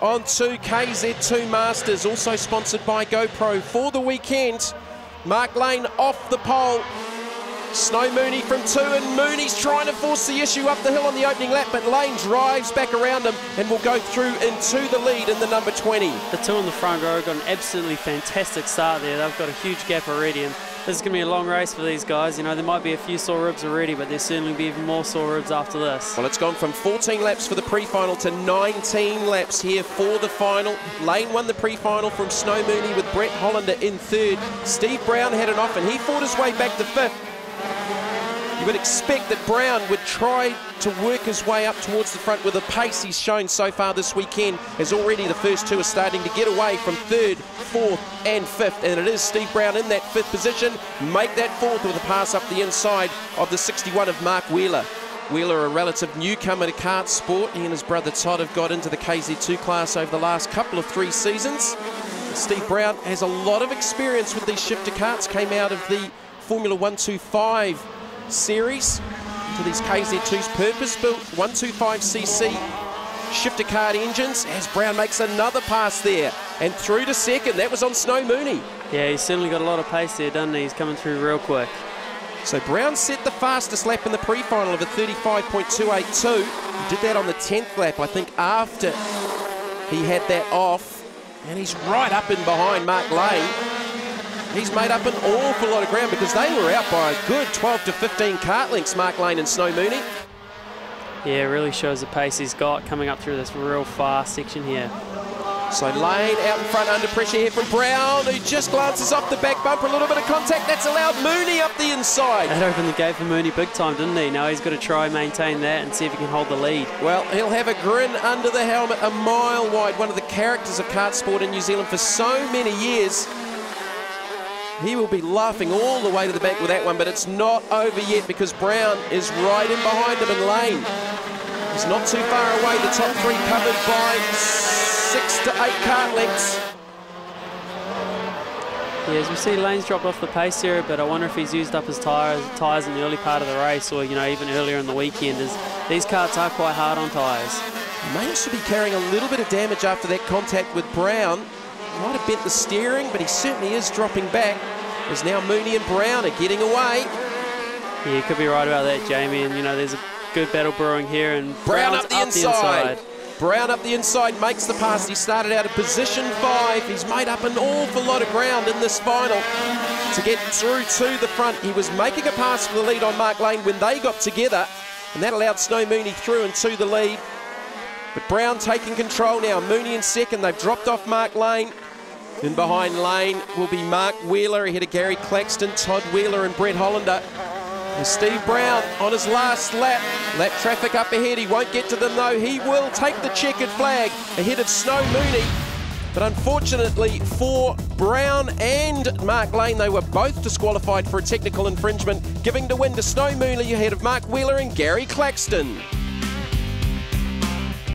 on to KZ2 Masters, also sponsored by GoPro for the weekend. Mark Lane off the pole. Snow Mooney from 2, and Mooney's trying to force the issue up the hill on the opening lap, but Lane drives back around him and will go through into the lead in the number 20. The two in the front row got an absolutely fantastic start there. They've got a huge gap already, and this is going to be a long race for these guys. You know, there might be a few sore ribs already, but there'll certainly be even more sore ribs after this. Well, it's gone from 14 laps for the pre-final to 19 laps here for the final. Lane won the pre-final from Snow Mooney with Brett Hollander in 3rd. Steve Brown had it off and he fought his way back to 5th. You would expect that Brown would try to work his way up towards the front with the pace he's shown so far this weekend, as already the first two are starting to get away from 3rd, 4th and 5th, and it is Steve Brown in that 5th position. Make that 4th with a pass up the inside of the 61 of Mark Wheeler. Wheeler, a relative newcomer to kart sport. He and his brother Todd have got into the KZ2 class over the last couple of 3 seasons. Steve Brown has a lot of experience with these shifter karts, came out of the Formula 125 series to these KZ2's purpose-built 125cc shifter kart engines, as Brown makes another pass there and through to 2nd. That was on Snow Mooney. Yeah, he's certainly got a lot of pace there, doesn't he? He's coming through real quick. So Brown set the fastest lap in the pre-final of a 35.282. He did that on the 10th lap, I think, after he had that off, and he's right up in behind Mark Lane. He's made up an awful lot of ground because they were out by a good 12 to 15 kart lengths, Mark Lane and Snow Mooney. Yeah, it really shows the pace he's got coming up through this real fast section here. So Lane out in front under pressure here from Brown, who just glances off the back bumper, a little bit of contact. That's allowed Mooney up the inside. That opened the gate for Mooney big time, didn't he? Now he's got to try and maintain that and see if he can hold the lead. Well, he'll have a grin under the helmet, a mile wide, one of the characters of kart sport in New Zealand for so many years. He will be laughing all the way to the bank with that one, but it's not over yet because Brown is right in behind him in Lane. He's not too far away. The top 3 covered by 6 to 8 kart lengths. Yeah, as we see, Lane's dropped off the pace here, but I wonder if he's used up his tyres in the early part of the race, or, you know, even earlier in the weekend, as these karts are quite hard on tyres. He may also be carrying a little bit of damage after that contact with Brown. Might have bent the steering, but he certainly is dropping back, as now Mooney and Brown are getting away. Yeah, you could be right about that, Jamie, and, you know, there's a good battle brewing here, and Brown up the inside. Brown up the inside, makes the pass. He started out of position 5. He's made up an awful lot of ground in this final to get through to the front. He was making a pass for the lead on Mark Lane when they got together, and that allowed Snow Mooney through and to the lead. But Brown taking control now. Mooney in 2nd. They've dropped off Mark Lane. In behind Lane will be Mark Wheeler ahead of Gary Claxton, Todd Wheeler and Brett Hollander. And Steve Brown on his last lap. Lap traffic up ahead. He won't get to them though. He will take the checkered flag ahead of Snow Mooney. But unfortunately for Brown and Mark Lane, they were both disqualified for a technical infringement, giving the win to Snow Mooney ahead of Mark Wheeler and Gary Claxton.